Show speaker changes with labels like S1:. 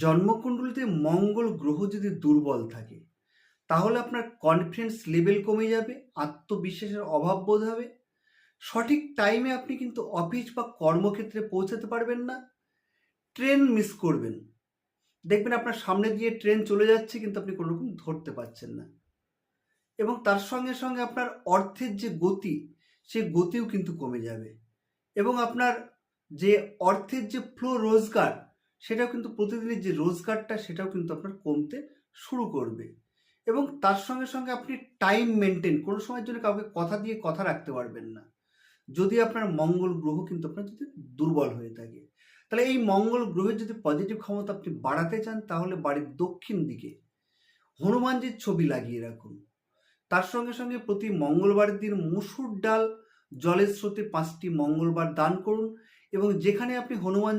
S1: জন্মকুণ্ডলিতে মঙ্গল গ্রহ যদি দুর্বল থাকে তাহলে আপনার কনফিডেন্স লেভেল কমে যাবে, আত্মবিশ্বাসের অভাব বোধ হবে, সঠিক টাইমে আপনি কিন্তু অফিস বা কর্মক্ষেত্রে পৌঁছাতে পারবেন না, ট্রেন মিস করবেন। দেখবেন আপনার সামনে দিয়ে ট্রেন চলে যাচ্ছে কিন্তু আপনি কোনো রকম ধরতে পারছেন না, এবং তার সঙ্গে সঙ্গে আপনার অর্থের যে গতি সেই গতিও কিন্তু কমে যাবে, এবং আপনার যে অর্থের যে ফ্লো রোজগার সেটাও কিন্তু প্রতিদিনের যে রোজগারটা সেটাও কিন্তু আপনার কমতে শুরু করবে। এবং তার সঙ্গে সঙ্গে আপনি টাইম মেনটেন কোনো সময়ের জন্য কাউকে কথা দিয়ে কথা রাখতে পারবেন না, যদি আপনার মঙ্গল গ্রহ কিন্তু আপনার যদি দুর্বল হয়ে থাকে। তাহলে এই মঙ্গল গ্রহের যদি পজিটিভ ক্ষমতা আপনি বাড়াতে চান তাহলে বাড়ির দক্ষিণ দিকে হনুমানজির ছবি লাগিয়ে রাখুন। তার সঙ্গে সঙ্গে প্রতি মঙ্গলবারের দিন মসুর ডাল জলের স্রোতে 5টি মঙ্গলবার দান করুন, এবং যেখানে আপনি হনুমান